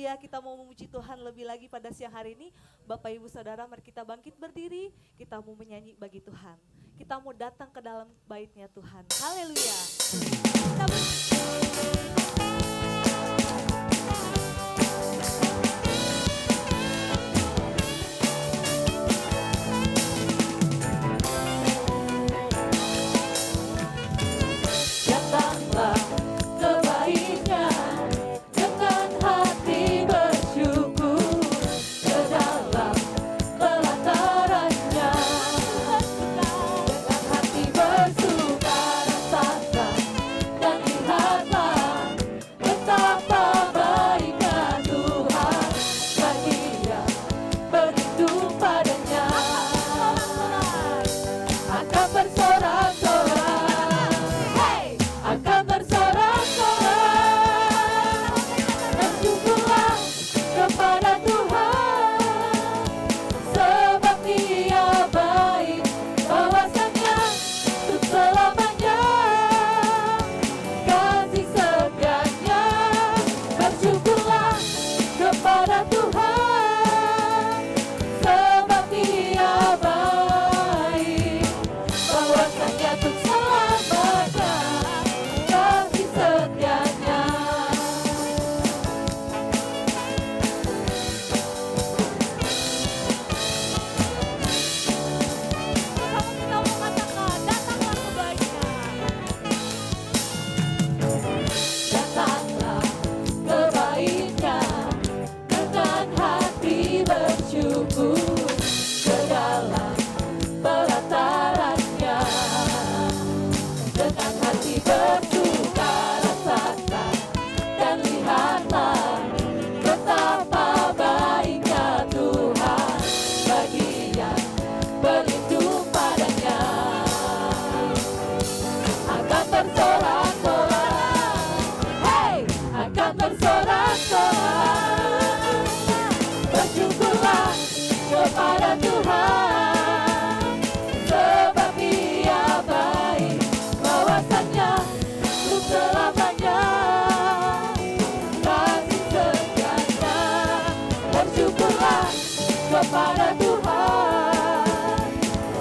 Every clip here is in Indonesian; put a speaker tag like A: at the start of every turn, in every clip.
A: haleluya. Kita mau memuji Tuhan lebih lagi pada siang hari ini. Bapak Ibu Saudara, mari kita bangkit berdiri. Kita mau menyanyi bagi Tuhan. Kita mau datang ke dalam baitnya Tuhan. Haleluya. Kita
B: datanglah ke baitnya dengan hati bersyukur, ke dalam pelatarannya dengan hati bersuka rasakan dan lihatlah betapa baiknya Tuhan bagi yang berhidup padanya. Akan bersorak-sorak, hey, akan bersorak-sorak, bersyukurlah kepada Tuhan, sebab Dia baik, bahwasanya untuk selamanya kasih setianya. Bersyukurlah kepada Tuhan, sebab Dia baik, bahwasanya untuk selamanya kasih setianya.
A: bersama kita mau katakan, datanglah ke baitnya.
B: Datanglah ke baitnya dengan hati bersyukur, ke dalam pelatarannya dengan hati bersuka rasakan dan lihatlah betapa baiknya Tuhan bagi yang berlindung padanya. Akan bersorak-sorak, hey, akan bersorak-sorak, bersyukurlah kepada Tuhan, sebab Dia baik, bahwasanya untuk selamanya kasih setianya. Bersyukurlah kepada Tuhan,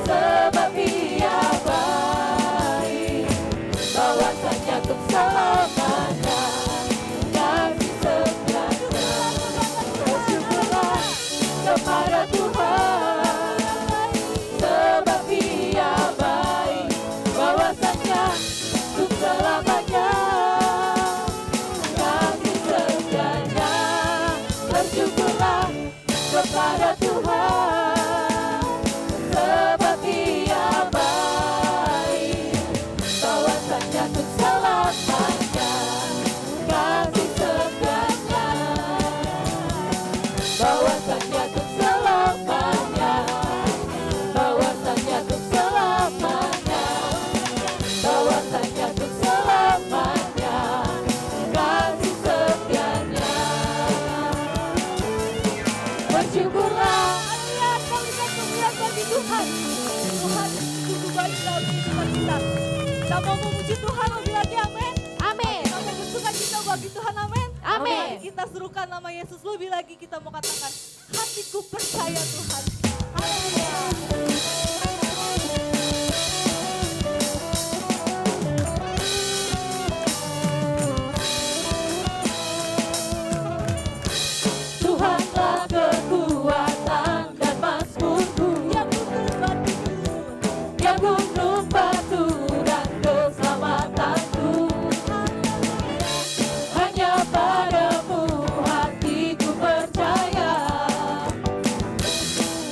B: sebab Dia baik, bahwasanya untuk selamanya kasih setianya. Bersyukurlah kepada Tuhan, sebab Dia baik, bahwasanya untuk selamanya kasih setianya. Bersyukurlah kepada Tuhan, sebab Dia baik, bahwasanya untuk selamanya kasih setianya. Bahwasanya untuk selamanya, bahwasanya untuk selamanya, bahwasanya untuk selamanya kasih setianya. Bersyukurlah.
A: Haleluya, kita berikan kemuliaan bagi Tuhan. Tuhan sungguh baik dalam kehidupan kita. Kita mau memuji Tuhan lebih lagi, amin.
B: Amin.
A: Kita mau bersuka cita bagi Tuhan, amin.
B: Amin.
A: Mari kita serukan nama Yesus lebih lagi, kita mau katakan, hatiku percaya Tuhan. Haleluya.
B: Tuhanlah kekuatan dan mazmurku,
A: Yang gunung batu,
B: yang gunung batu dan keselamatanku. Hanya padamu hatiku percaya,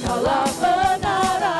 B: Kaulah menara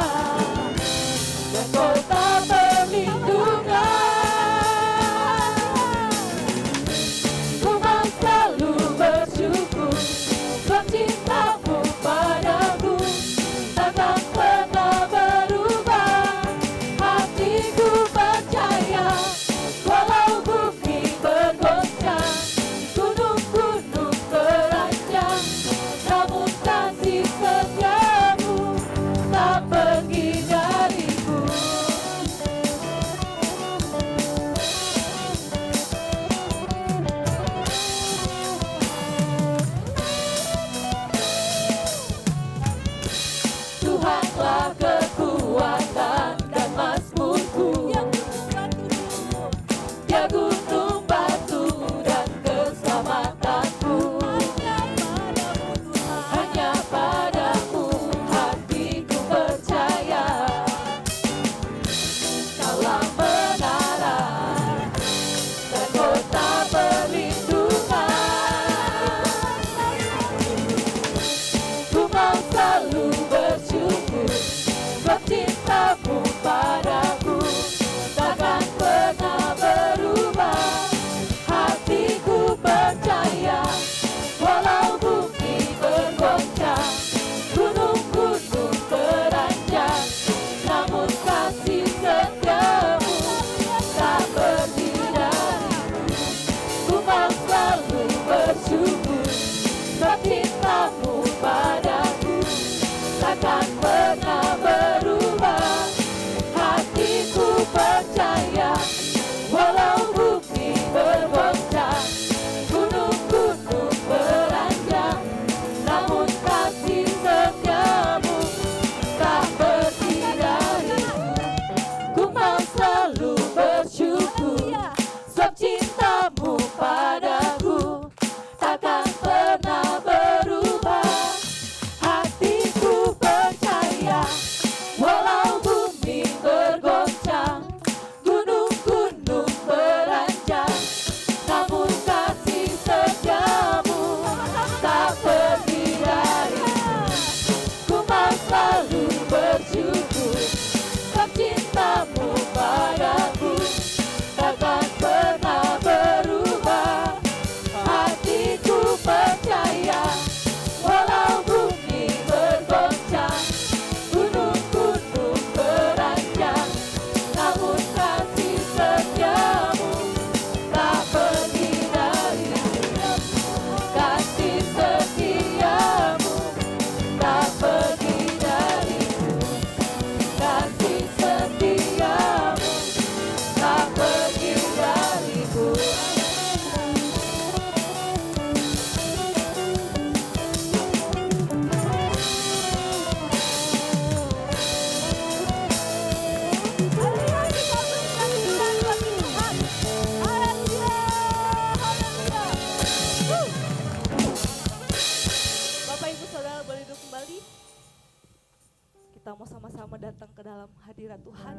A: kita mau sama-sama datang ke dalam hadirat Tuhan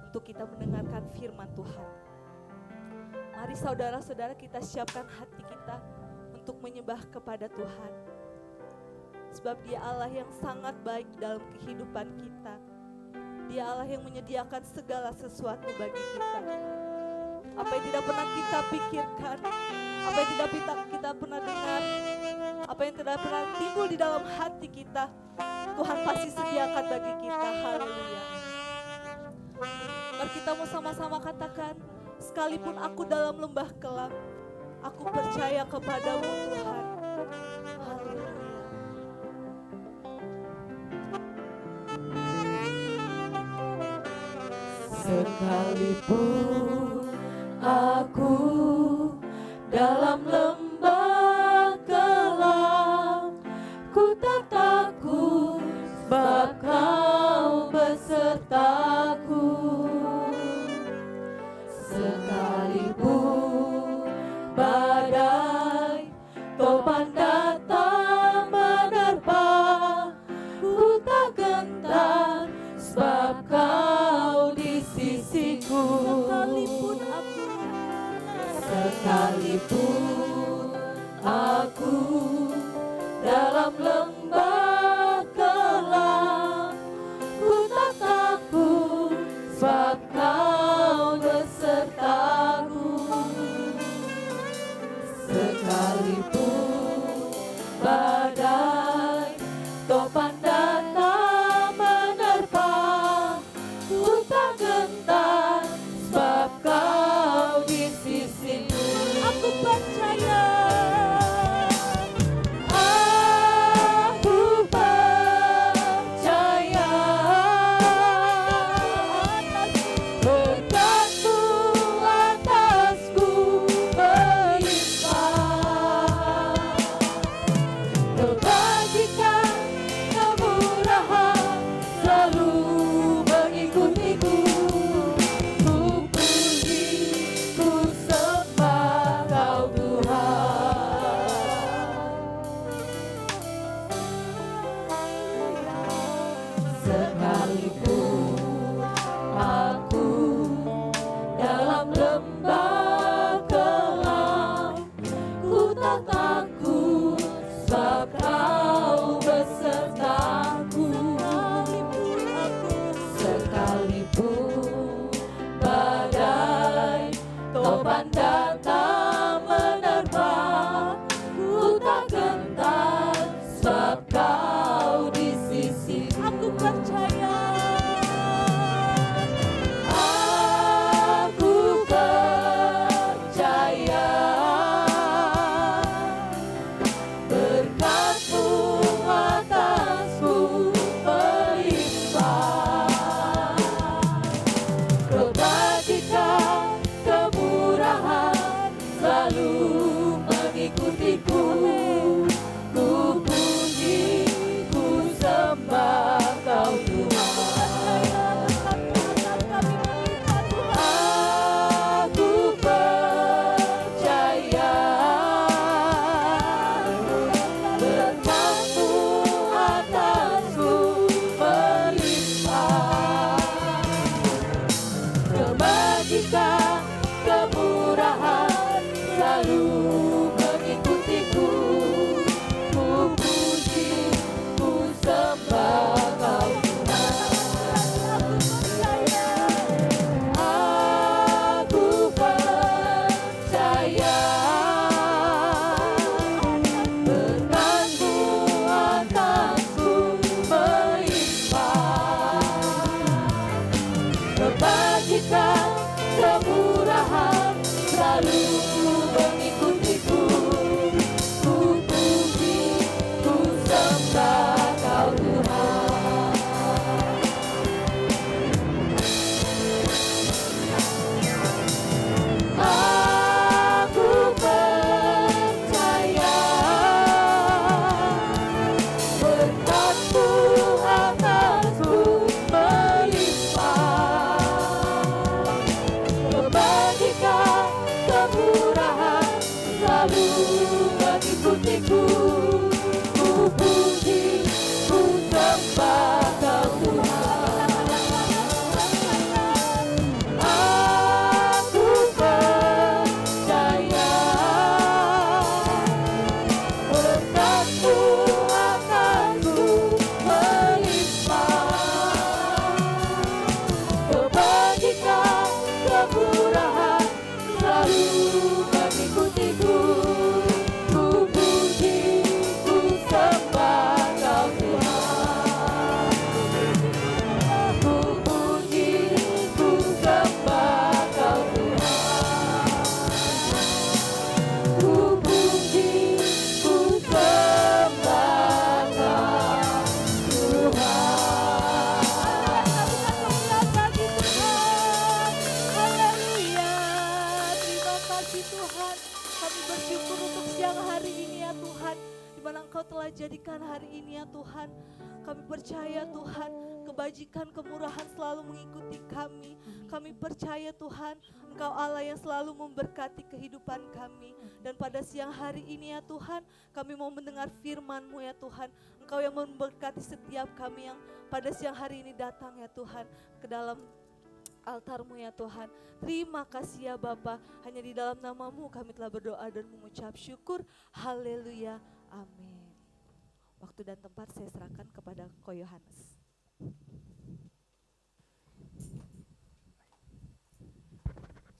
A: untuk kita mendengarkan firman Tuhan. Mari saudara-saudara kita siapkan hati kita untuk menyembah kepada Tuhan. Sebab Dia Allah yang sangat baik dalam kehidupan kita. Dia Allah yang menyediakan segala sesuatu bagi kita. Apa yang tidak pernah kita pikirkan, apa yang tidak kita pernah dengar, apa yang tidak pernah timbul di dalam hati kita, Tuhan pasti sediakan bagi kita. Haleluya. Mari kita mau sama-sama katakan, sekalipun aku dalam lembah kelam, aku percaya kepadamu Tuhan. Haleluya.
B: Sekalipun aku dalam lembah kelam, ku tak takut sebab Kau besertaku. Sekalipun badai topan datang menerpa, ku tak gentar sebab Kau di sisiku. Sekalipun aku dalam lembah kelam, ku tak takut sebab Kau besertaku. Sekalipun badai topan datang menerpa, ku tak gentar sebab Kau di sisiku. Aku percaya, aku percaya, berkat-Mu atasku melimpah. Kau bagikan kemurahan selalu mengikutiku. Ku puji, ku sembah Kau Tuhan. Sekalipun aku dalam lembah kelam, ku tak takut sebab Kau besertaku. Sekalipun badai topan datang menerpa, ku tak gentar sebab Kau di sisiku. Aku percaya,
A: Engkau telah jadikan hari ini ya Tuhan. Kami percaya Tuhan, kebajikan, kemurahan selalu mengikuti kami. Kami percaya Tuhan, Engkau Allah yang selalu memberkati kehidupan kami. Dan pada siang hari ini ya Tuhan, kami mau mendengar firman-Mu ya Tuhan. Engkau yang memberkati setiap kami yang pada siang hari ini datang ya Tuhan, ke dalam altar-Mu ya Tuhan. Terima kasih ya Bapa, hanya di dalam nama-Mu kami telah berdoa dan mengucap syukur. Haleluya, amin. Waktu dan tempat saya serahkan kepada Ko Yohanes.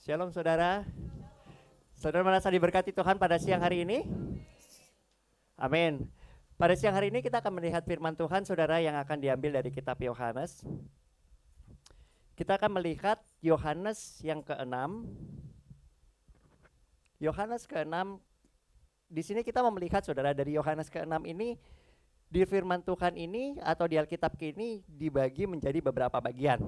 C: Shalom saudara. Saudara merasa diberkati Tuhan pada siang hari ini? Amin. Pada siang hari ini kita akan melihat firman Tuhan saudara yang akan diambil dari kitab Yohanes. Kita akan melihat Yohanes yang ke-6. Yohanes ke-6. Di sini kita mau melihat saudara dari Yohanes ke-6 ini, di firman Tuhan ini atau di Alkitab ini dibagi menjadi beberapa bagian.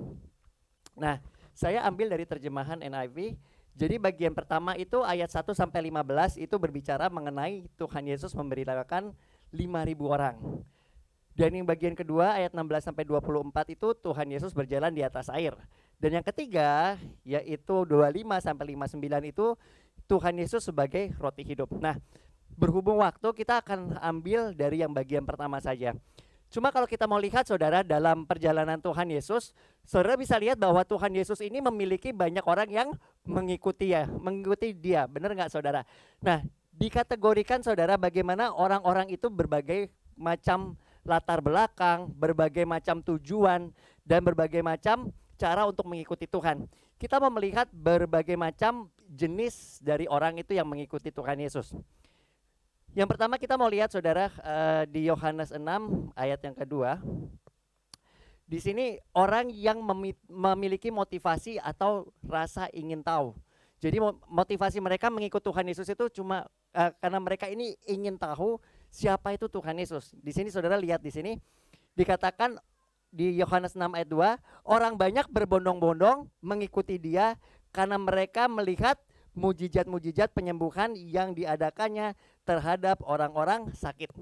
C: Nah, saya ambil dari terjemahan NIV. Jadi bagian pertama itu ayat 1 sampai 15 itu berbicara mengenai Tuhan Yesus memberitakan 5.000 orang. Dan yang bagian kedua ayat 16 sampai 24 itu Tuhan Yesus berjalan di atas air. Dan yang ketiga yaitu 25 sampai 59 itu Tuhan Yesus sebagai roti hidup. Nah, berhubung waktu kita akan ambil dari yang bagian pertama saja. Cuma kalau kita mau lihat saudara dalam perjalanan Tuhan Yesus, saudara bisa lihat bahwa Tuhan Yesus ini memiliki banyak orang yang mengikuti dia, benar nggak saudara? Nah, dikategorikan saudara bagaimana orang-orang itu berbagai macam latar belakang, berbagai macam tujuan, dan berbagai macam cara untuk mengikuti Tuhan. Kita mau melihat berbagai macam jenis dari orang itu yang mengikuti Tuhan Yesus. Yang pertama kita mau lihat saudara di Yohanes 6 ayat yang kedua. Di sini orang yang memiliki motivasi atau rasa ingin tahu. Jadi motivasi mereka mengikut Tuhan Yesus itu cuma karena mereka ini ingin tahu siapa itu Tuhan Yesus. Di sini saudara lihat di sini dikatakan di Yohanes 6 ayat 2, orang banyak berbondong-bondong mengikuti dia karena mereka melihat mujizat-mujizat penyembuhan yang diadakannya terhadap orang-orang sakit.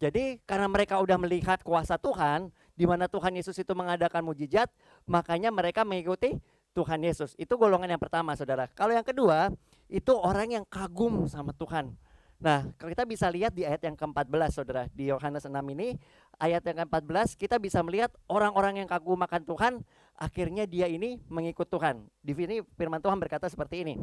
C: Jadi karena mereka udah melihat kuasa Tuhan, di mana Tuhan Yesus itu mengadakan mujizat, makanya mereka mengikuti Tuhan Yesus. Itu golongan yang pertama saudara. Kalau yang kedua, itu orang yang kagum sama Tuhan. Nah, kita bisa lihat di ayat yang ke-14 saudara. Di Yohanes 6 ini, ayat yang ke-14 kita bisa melihat orang-orang yang kagum akan Tuhan, akhirnya dia ini mengikut Tuhan. Di sini firman Tuhan berkata seperti ini.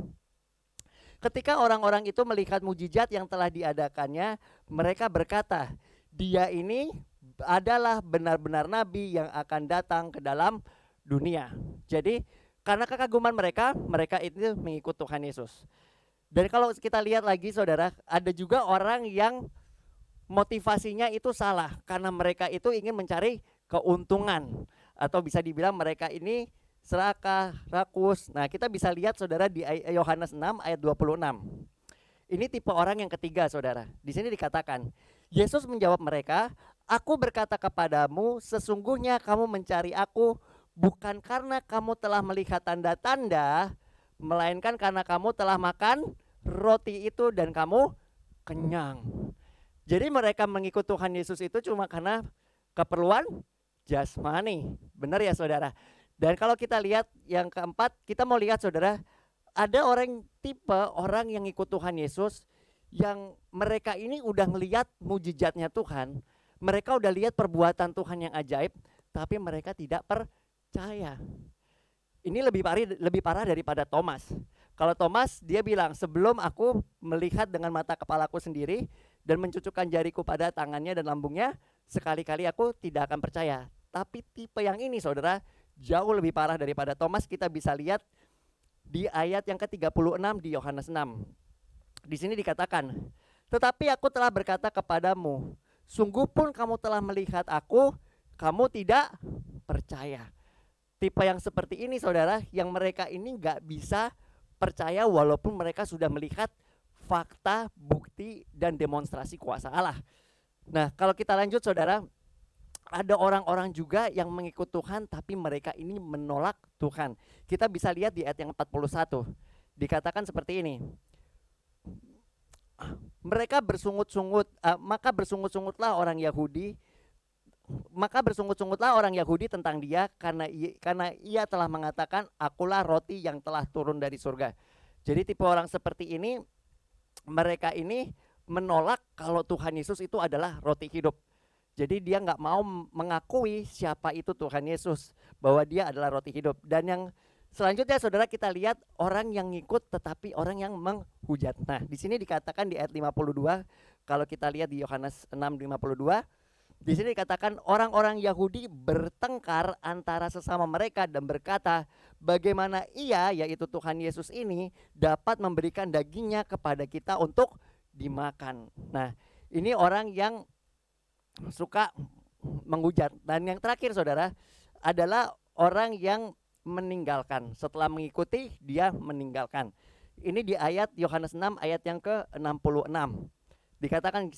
C: Ketika orang-orang itu melihat mujizat yang telah diadakannya, mereka berkata, dia ini adalah benar-benar nabi yang akan datang ke dalam dunia. Jadi karena kekaguman mereka itu mengikut Tuhan Yesus. Dan kalau kita lihat lagi saudara, ada juga orang yang motivasinya itu salah. Karena mereka itu ingin mencari keuntungan. Atau bisa dibilang mereka ini serakah, rakus. Nah, kita bisa lihat saudara di Yohanes 6 ayat 26. Ini tipe orang yang ketiga saudara. Di sini dikatakan, Yesus menjawab mereka, aku berkata kepadamu, sesungguhnya kamu mencari aku bukan karena kamu telah melihat tanda-tanda, melainkan karena kamu telah makan roti itu dan kamu kenyang. Jadi mereka mengikut Tuhan Yesus itu cuma karena keperluan jasmani. Benar ya saudara? Dan kalau kita lihat yang keempat, kita mau lihat saudara, ada tipe orang yang ikut Tuhan Yesus yang mereka ini udah melihat mujizatnya Tuhan, mereka udah lihat perbuatan Tuhan yang ajaib, tapi mereka tidak percaya. Ini lebih parah daripada Thomas. Kalau Thomas dia bilang, sebelum aku melihat dengan mata kepalaku sendiri dan mencucukkan jariku pada tangannya dan lambungnya, sekali-kali aku tidak akan percaya. Tapi tipe yang ini saudara, jauh lebih parah daripada Thomas. Kita bisa lihat di ayat yang ke-36 di Yohanes 6. Di sini dikatakan, tetapi aku telah berkata kepadamu, sungguh pun kamu telah melihat aku, kamu tidak percaya. Tipe yang seperti ini saudara, yang mereka ini gak bisa percaya walaupun mereka sudah melihat fakta, bukti, dan demonstrasi kuasa Allah. Nah, kalau kita lanjut saudara, ada orang-orang juga yang mengikut Tuhan tapi mereka ini menolak Tuhan. Kita bisa lihat di ayat yang 41. Dikatakan seperti ini. Maka bersungut-sungutlah orang Yahudi tentang dia karena ia telah mengatakan, akulah roti yang telah turun dari surga. Jadi tipe orang seperti ini, mereka ini menolak kalau Tuhan Yesus itu adalah roti hidup. Jadi dia nggak mau mengakui siapa itu Tuhan Yesus, bahwa dia adalah roti hidup. Dan yang selanjutnya saudara, kita lihat orang yang ngikut tetapi orang yang menghujat. Nah di sini dikatakan di ayat 52, kalau kita lihat di Yohanes 6:52, di sini dikatakan orang-orang Yahudi bertengkar antara sesama mereka dan berkata, bagaimana ia, yaitu Tuhan Yesus ini, dapat memberikan dagingnya kepada kita untuk dimakan. Nah ini orang yang suka menghujat. Dan yang terakhir saudara adalah orang yang meninggalkan. Setelah mengikuti, dia meninggalkan. Ini di ayat Yohanes 6 ayat yang ke-66. Dikatakan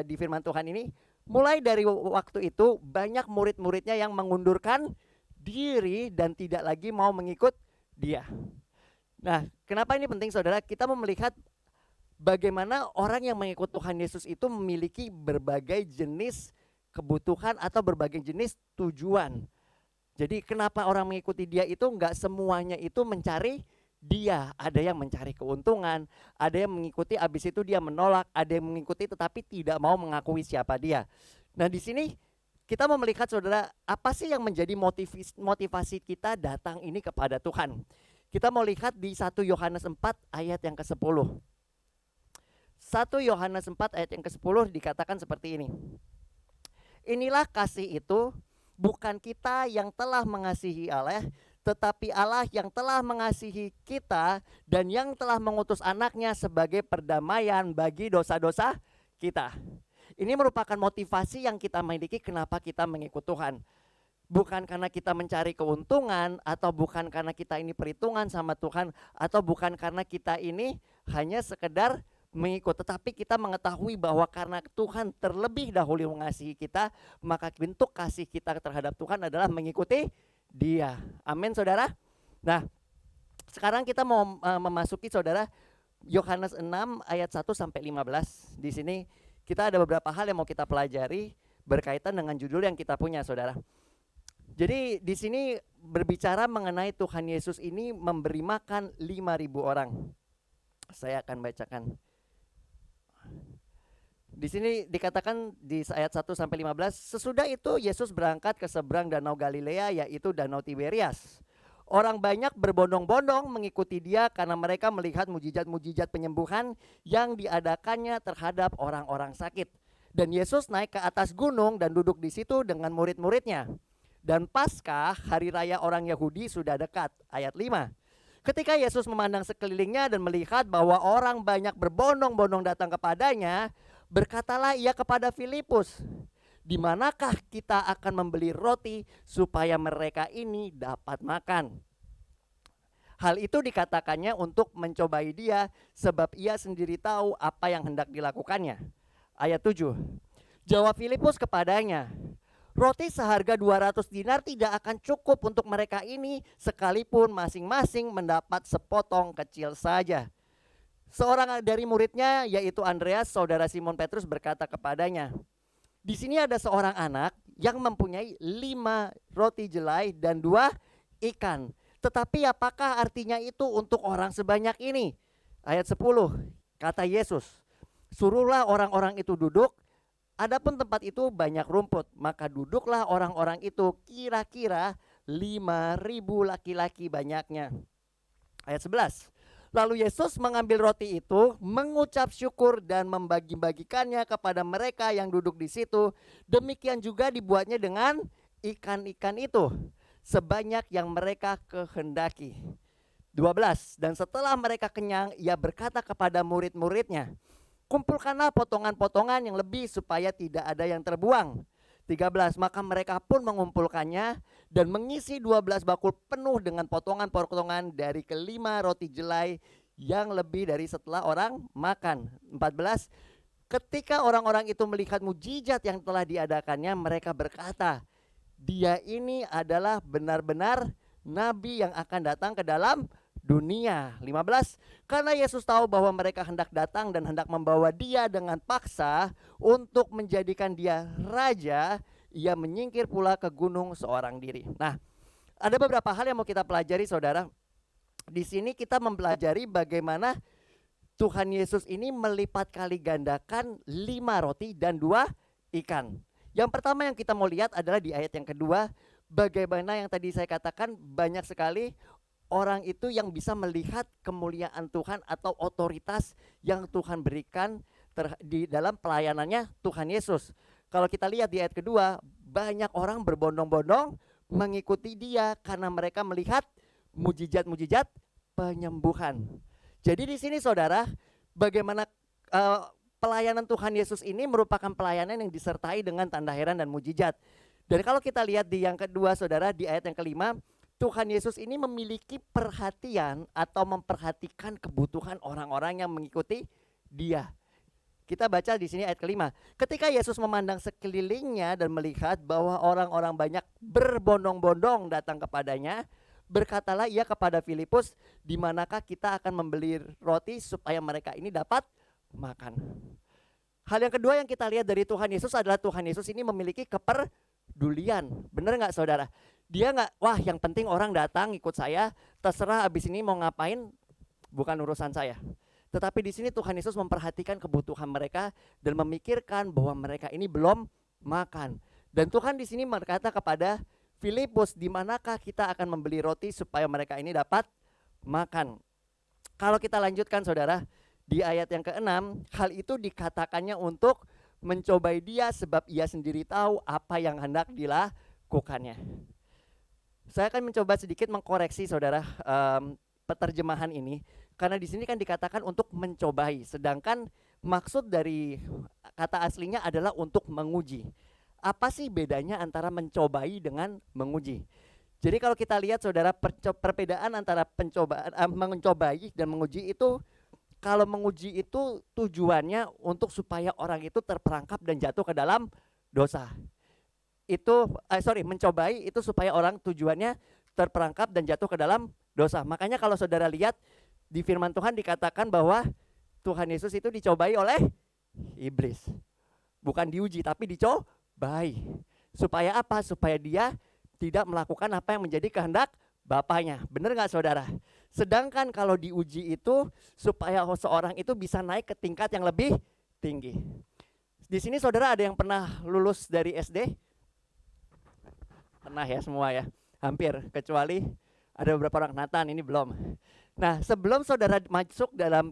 C: di firman Tuhan ini, mulai dari waktu itu banyak murid-muridnya yang mengundurkan diri dan tidak lagi mau mengikut dia. Nah, kenapa ini penting saudara? Kita mau melihat bagaimana orang yang mengikut Tuhan Yesus itu memiliki berbagai jenis kebutuhan atau berbagai jenis tujuan. Jadi kenapa orang mengikuti dia itu enggak semuanya itu mencari dia. Ada yang mencari keuntungan, ada yang mengikuti habis itu dia menolak, ada yang mengikuti tetapi tidak mau mengakui siapa dia. Nah di sini kita mau melihat saudara, apa sih yang menjadi motivasi kita datang ini kepada Tuhan. Kita mau lihat di 1 Yohanes 4 ayat yang ke-10. 1 Yohanes 4 ayat yang ke-10 dikatakan seperti ini. Inilah kasih itu, bukan kita yang telah mengasihi Allah, tetapi Allah yang telah mengasihi kita dan yang telah mengutus anaknya sebagai perdamaian bagi dosa-dosa kita. Ini merupakan motivasi yang kita miliki kenapa kita mengikut Tuhan. Bukan karena kita mencari keuntungan, atau bukan karena kita ini perhitungan sama Tuhan, atau bukan karena kita ini hanya sekedar mengikut, tetapi kita mengetahui bahwa karena Tuhan terlebih dahulu mengasihi kita, maka bentuk kasih kita terhadap Tuhan adalah mengikuti Dia. Amin saudara. Nah sekarang kita mau memasuki saudara Yohanes 6 ayat 1 sampai 15. Di sini kita ada beberapa hal yang mau kita pelajari berkaitan dengan judul yang kita punya saudara. Jadi di sini berbicara mengenai Tuhan Yesus ini memberi makan 5.000 orang. Saya akan bacakan. Di sini dikatakan di ayat 1 sampai 15, sesudah itu Yesus berangkat ke seberang danau Galilea, yaitu danau Tiberias. Orang banyak berbondong-bondong mengikuti dia karena mereka melihat mujizat-mujizat penyembuhan yang diadakannya terhadap orang-orang sakit. Dan Yesus naik ke atas gunung dan duduk di situ dengan murid-muridnya. Dan Paskah, hari raya orang Yahudi, sudah dekat. Ayat 5. Ketika Yesus memandang sekelilingnya dan melihat bahwa orang banyak berbondong-bondong datang kepadanya, berkatalah ia kepada Filipus, di manakah kita akan membeli roti supaya mereka ini dapat makan? Hal itu dikatakannya untuk mencobai dia, sebab ia sendiri tahu apa yang hendak dilakukannya. Ayat 7. Jawab Filipus kepadanya, roti seharga 200 dinar tidak akan cukup untuk mereka ini, sekalipun masing-masing mendapat sepotong kecil saja. Seorang dari muridnya, yaitu Andreas, saudara Simon Petrus, berkata kepadanya, di sini ada seorang anak yang mempunyai 5 roti jelai dan 2 ikan. Tetapi apakah artinya itu untuk orang sebanyak ini? Ayat 10, kata Yesus, suruhlah orang-orang itu duduk. Adapun tempat itu banyak rumput, maka duduklah orang-orang itu, kira-kira 5.000 laki-laki banyaknya. Ayat 11. Lalu Yesus mengambil roti itu, mengucap syukur dan membagi-bagikannya kepada mereka yang duduk di situ. Demikian juga dibuatnya dengan ikan-ikan itu, sebanyak yang mereka kehendaki. 12. Dan setelah mereka kenyang, ia berkata kepada murid-muridnya, kumpulkanlah potongan-potongan yang lebih supaya tidak ada yang terbuang. 13. Maka mereka pun mengumpulkannya dan mengisi 12 bakul penuh dengan potongan-potongan dari kelima roti jelai yang lebih dari setelah orang makan. 14. Ketika orang-orang itu melihat mujizat yang telah diadakannya, mereka berkata, dia ini adalah benar-benar nabi yang akan datang ke dalam dunia. 15, karena Yesus tahu bahwa mereka hendak datang dan hendak membawa dia dengan paksa untuk menjadikan dia raja, ia menyingkir pula ke gunung seorang diri. Nah, ada beberapa hal yang mau kita pelajari saudara. Di sini kita mempelajari bagaimana Tuhan Yesus ini melipat kali gandakan 5 roti dan 2 ikan. Yang pertama yang kita mau lihat adalah di ayat yang kedua, bagaimana yang tadi saya katakan banyak sekali orang itu yang bisa melihat kemuliaan Tuhan atau otoritas yang Tuhan berikan di dalam pelayanannya Tuhan Yesus. Kalau kita lihat di ayat kedua, banyak orang berbondong-bondong mengikuti dia karena mereka melihat mujizat-mujizat penyembuhan. Jadi di sini saudara, bagaimana pelayanan Tuhan Yesus ini merupakan pelayanan yang disertai dengan tanda heran dan mujizat. Dan kalau kita lihat di yang kedua saudara, di ayat yang kelima, Tuhan Yesus ini memiliki perhatian atau memperhatikan kebutuhan orang-orang yang mengikuti dia. Kita baca di sini ayat kelima. Ketika Yesus memandang sekelilingnya dan melihat bahwa orang-orang banyak berbondong-bondong datang kepadanya, berkatalah ia kepada Filipus, di manakah kita akan membeli roti supaya mereka ini dapat makan. Hal yang kedua yang kita lihat dari Tuhan Yesus adalah Tuhan Yesus ini memiliki kepedulian. Benar nggak saudara? Dia nggak, wah yang penting orang datang ikut saya, terserah abis ini mau ngapain, bukan urusan saya. Tetapi di sini Tuhan Yesus memperhatikan kebutuhan mereka dan memikirkan bahwa mereka ini belum makan. Dan Tuhan di sini berkata kepada Filipus, di manakah kita akan membeli roti supaya mereka ini dapat makan. Kalau kita lanjutkan saudara, di ayat yang ke-6, hal itu dikatakannya untuk mencobai dia sebab ia sendiri tahu apa yang hendak dilakukannya. Saya akan mencoba sedikit mengkoreksi saudara penerjemahan ini, karena di sini kan dikatakan untuk mencobai, sedangkan maksud dari kata aslinya adalah untuk menguji. Apa sih bedanya antara mencobai dengan menguji? Jadi kalau kita lihat saudara, perbedaan antara mencobai dan menguji itu, kalau menguji itu tujuannya untuk supaya orang itu terperangkap dan jatuh ke dalam dosa. Mencobai itu supaya orang tujuannya terperangkap dan jatuh ke dalam dosa. Makanya kalau saudara lihat di firman Tuhan dikatakan bahwa Tuhan Yesus itu dicobai oleh iblis. Bukan diuji tapi dicobai. Supaya apa? Supaya dia tidak melakukan apa yang menjadi kehendak Bapaknya. Benar gak saudara? Sedangkan kalau diuji itu supaya seorang itu bisa naik ke tingkat yang lebih tinggi. Di sini saudara ada yang pernah lulus dari SD? Pernah ya semua ya, hampir, kecuali ada beberapa orang Nathan, ini belum. Nah sebelum saudara masuk dalam,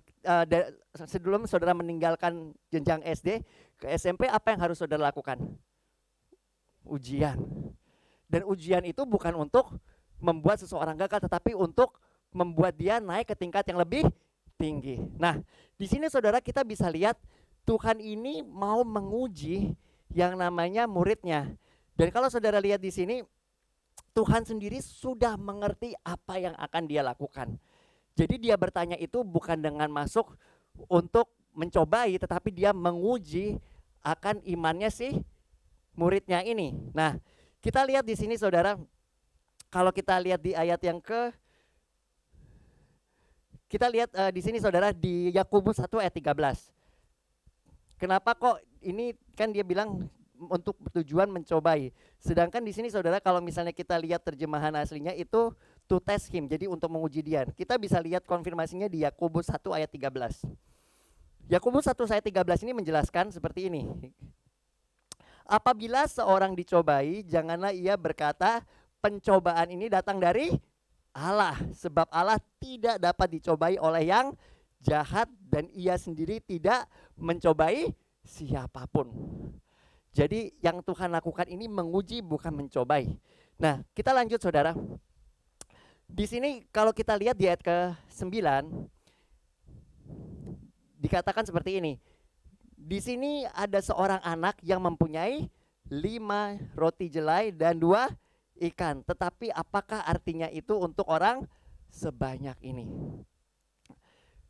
C: sebelum saudara meninggalkan jenjang SD ke SMP, apa yang harus saudara lakukan? Ujian. Dan ujian itu bukan untuk membuat seseorang gagal, tetapi untuk membuat dia naik ke tingkat yang lebih tinggi. Nah di sini saudara kita bisa lihat Tuhan ini mau menguji yang namanya muridnya. Dan kalau saudara lihat di sini, Tuhan sendiri sudah mengerti apa yang akan dia lakukan. Jadi dia bertanya itu bukan dengan masuk untuk mencobai, tetapi dia menguji akan imannya si muridnya ini. Nah, kita lihat di sini saudara, kalau kita lihat di ayat yang kita lihat di sini saudara di Yakobus 1 ayat 13. Kenapa kok ini kan dia bilang untuk tujuan mencobai. Sedangkan di sini saudara kalau misalnya kita lihat terjemahan aslinya itu to test him, jadi untuk menguji dia. Kita bisa lihat konfirmasinya di Yakobus 1 ayat 13. Yakobus 1 ayat 13 ini menjelaskan seperti ini. Apabila seorang dicobai, janganlah ia berkata pencobaan ini datang dari Allah, sebab Allah tidak dapat dicobai oleh yang jahat dan ia sendiri tidak mencobai siapapun. Jadi yang Tuhan lakukan ini menguji bukan mencobai. Nah, kita lanjut saudara. Di sini kalau kita lihat di ayat ke-9 dikatakan seperti ini. Di sini ada seorang anak yang mempunyai 5 roti jelai dan 2 ikan. Tetapi apakah artinya itu untuk orang sebanyak ini?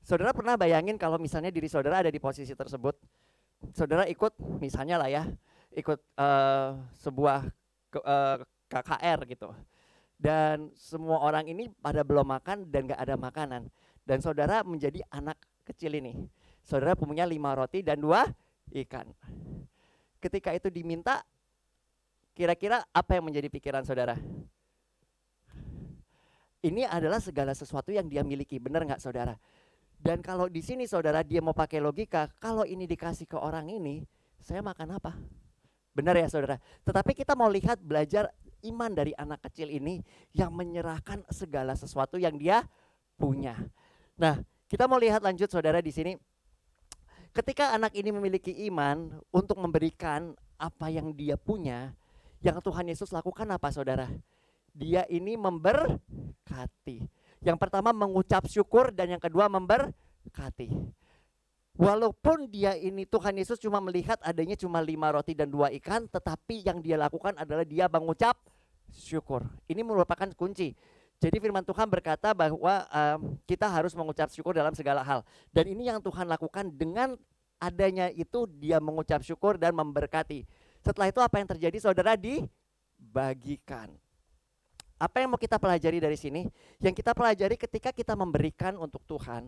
C: Saudara pernah bayangin kalau misalnya diri saudara ada di posisi tersebut? Saudara ikut misalnya lah ya, ikut sebuah KKR gitu. Dan semua orang ini pada belum makan dan gak ada makanan. Dan saudara menjadi anak kecil ini. Saudara punya 5 roti dan 2 ikan. Ketika itu diminta, kira-kira apa yang menjadi pikiran saudara? Ini adalah segala sesuatu yang dia miliki, benar nggak saudara? Dan kalau di sini saudara dia mau pakai logika, kalau ini dikasih ke orang ini, saya makan apa? Benar ya saudara? Tetapi kita mau lihat belajar iman dari anak kecil ini yang menyerahkan segala sesuatu yang dia punya. Nah, kita mau lihat lanjut saudara di sini. Ketika anak ini memiliki iman untuk memberikan apa yang dia punya, yang Tuhan Yesus lakukan apa saudara? Dia ini memberkati. Yang pertama mengucap syukur dan yang kedua memberkati. Walaupun dia ini Tuhan Yesus cuma melihat adanya cuma 5 roti dan 2 ikan, tetapi yang dia lakukan adalah dia mengucap syukur. Ini merupakan kunci. Jadi firman Tuhan berkata bahwa kita harus mengucap syukur dalam segala hal. Dan ini yang Tuhan lakukan dengan adanya itu dia mengucap syukur dan memberkati. Setelah itu apa yang terjadi saudara? Dibagikan. Apa yang mau kita pelajari dari sini? Yang kita pelajari ketika kita memberikan untuk Tuhan.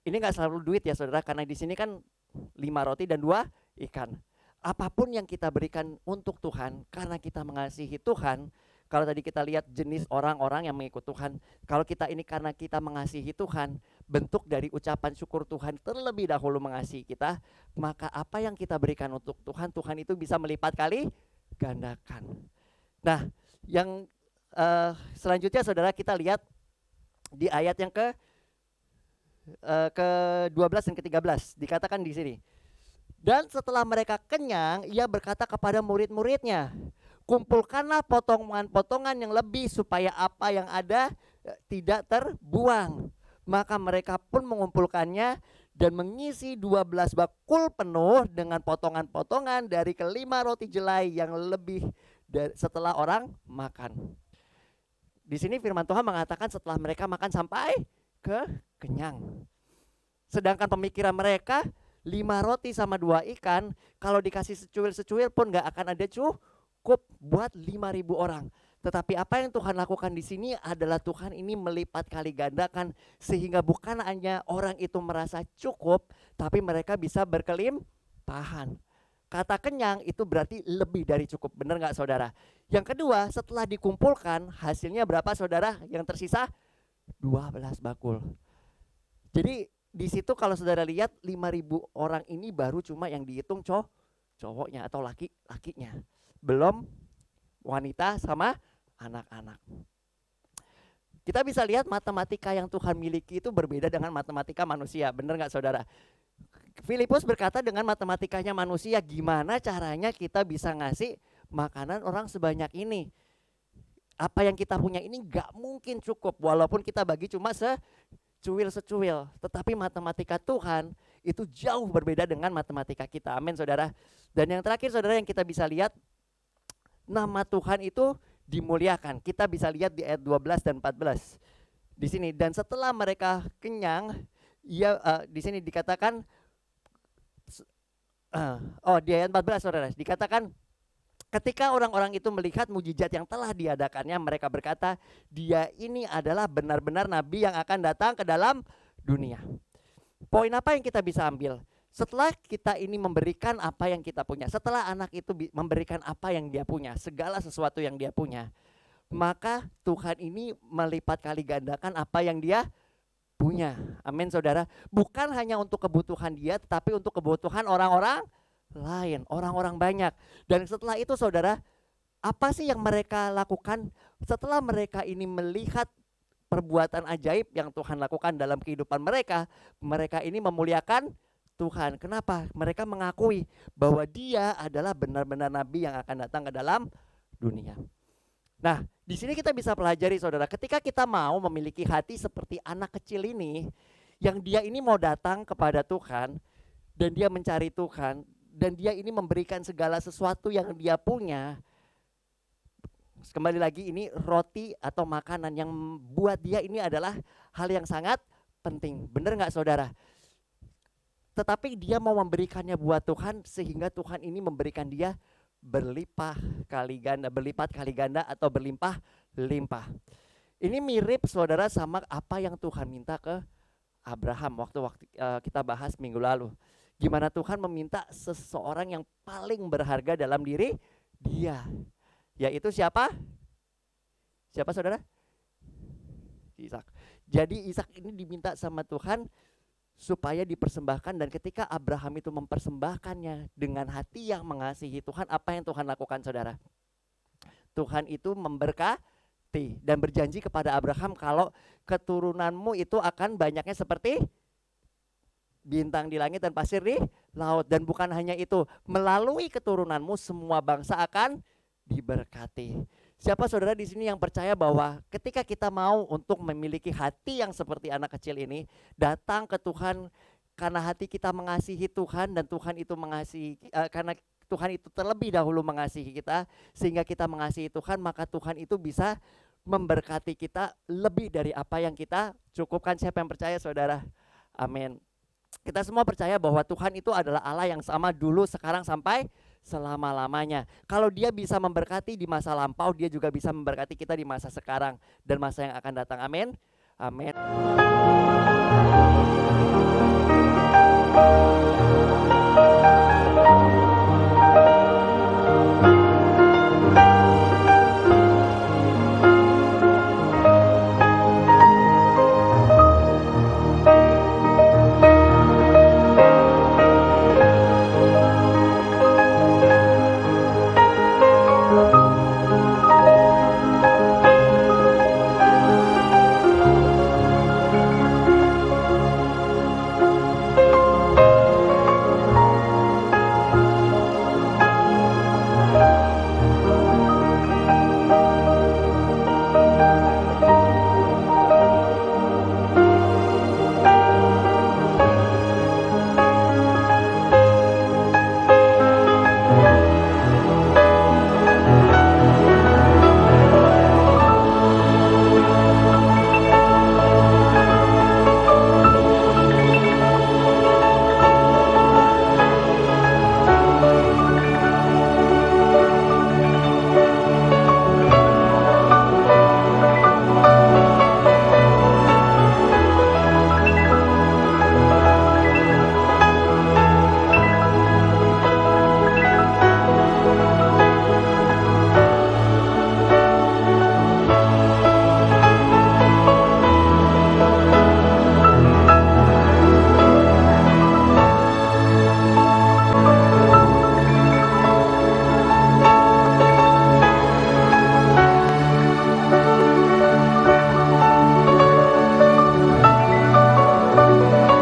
C: Ini gak selalu duit ya saudara, karena di sini kan 5 roti dan 2 ikan. Apapun yang kita berikan untuk Tuhan, karena kita mengasihi Tuhan. Kalau tadi kita lihat jenis orang-orang yang mengikut Tuhan, kalau kita ini karena kita mengasihi Tuhan, bentuk dari ucapan syukur Tuhan terlebih dahulu mengasihi kita, maka apa yang kita berikan untuk Tuhan, Tuhan itu bisa melipat kali gandakan. Nah, yang selanjutnya saudara kita lihat di ayat yang ke-12 dan ke-13 dikatakan di sini. Dan setelah mereka kenyang, ia berkata kepada murid-muridnya, kumpulkanlah potongan-potongan yang lebih supaya apa yang ada tidak terbuang. Maka mereka pun mengumpulkannya dan mengisi 12 bakul penuh dengan potongan-potongan dari kelima roti jelai yang lebih setelah orang makan. Di sini firman Tuhan mengatakan setelah mereka makan sampai kenyang. Sedangkan pemikiran mereka 5 roti sama 2 ikan kalau dikasih secuil-secuil pun gak akan ada cukup buat 5.000 orang. Tetapi apa yang Tuhan lakukan di sini adalah Tuhan ini melipat kali gandakan sehingga bukan hanya orang itu merasa cukup, tapi mereka bisa berkelimpahan. Kata kenyang itu berarti lebih dari cukup, benar gak saudara? Yang kedua, setelah dikumpulkan hasilnya berapa saudara yang tersisa? 12 bakul. Jadi di situ kalau saudara lihat 5.000 orang ini baru cuma yang dihitung cowoknya atau laki-lakinya. Belum wanita sama anak-anak. Kita bisa lihat matematika yang Tuhan miliki itu berbeda dengan matematika manusia, benar gak saudara? Filipus berkata dengan matematikanya manusia, gimana caranya kita bisa ngasih makanan orang sebanyak ini? Apa yang kita punya ini gak mungkin cukup, walaupun kita bagi cuma secuil-secuil. Tetapi matematika Tuhan itu jauh berbeda dengan matematika kita, amin saudara. Dan yang terakhir saudara yang kita bisa lihat, nama Tuhan itu dimuliakan. Kita bisa lihat di ayat 12 dan 14. Di sini, dan setelah mereka kenyang, di sini dikatakan di ayat 14 saudara, dikatakan ketika orang-orang itu melihat mujizat yang telah diadakannya, mereka berkata, dia ini adalah benar-benar nabi yang akan datang ke dalam dunia. Poin apa yang kita bisa ambil? Setelah kita ini memberikan apa yang kita punya, setelah anak itu memberikan apa yang dia punya, segala sesuatu yang dia punya, maka Tuhan ini melipat kali gandakan apa yang dia punya. Amin saudara. Bukan hanya untuk kebutuhan dia, tetapi untuk kebutuhan orang-orang lain, orang-orang banyak. Dan setelah itu saudara, apa sih yang mereka lakukan? Setelah mereka ini melihat perbuatan ajaib yang Tuhan lakukan dalam kehidupan mereka, mereka ini memuliakan Tuhan. Kenapa? Mereka mengakui bahwa dia adalah benar-benar nabi yang akan datang ke dalam dunia. Nah, di sini kita bisa pelajari saudara, ketika kita mau memiliki hati seperti anak kecil ini, yang dia ini mau datang kepada Tuhan, dan dia mencari Tuhan, dan dia ini memberikan segala sesuatu yang dia punya. Kembali lagi, ini roti atau makanan yang buat dia ini adalah hal yang sangat penting. Benar gak saudara? Tetapi dia mau memberikannya buat Tuhan sehingga Tuhan ini memberikan dia berlipat kali ganda atau berlimpah berlimpah. Ini mirip saudara sama apa yang Tuhan minta ke Abraham waktu kita bahas minggu lalu. Gimana Tuhan meminta seseorang yang paling berharga dalam diri dia. Yaitu siapa? Siapa saudara? Ishak. Jadi Ishak ini diminta sama Tuhan supaya dipersembahkan, dan ketika Abraham itu mempersembahkannya dengan hati yang mengasihi Tuhan, apa yang Tuhan lakukan saudara? Tuhan itu memberkati dan berjanji kepada Abraham kalau keturunanmu itu akan banyaknya seperti bintang di langit dan pasir di laut. Dan bukan hanya itu, melalui keturunanmu semua bangsa akan diberkati. Siapa saudara di sini yang percaya bahwa ketika kita mau untuk memiliki hati yang seperti anak kecil ini, datang ke Tuhan karena hati kita mengasihi Tuhan, dan Tuhan itu mengasihi karena Tuhan itu terlebih dahulu mengasihi kita sehingga kita mengasihi Tuhan, maka Tuhan itu bisa memberkati kita lebih dari apa yang kita cukupkan. Siapa yang percaya saudara? Amin. Kita semua percaya bahwa Tuhan itu adalah Allah yang sama dulu, sekarang, sampai selama-lamanya. Kalau Dia bisa memberkati di masa lampau, Dia juga bisa memberkati kita di masa sekarang dan masa yang akan datang. Amin. Amin.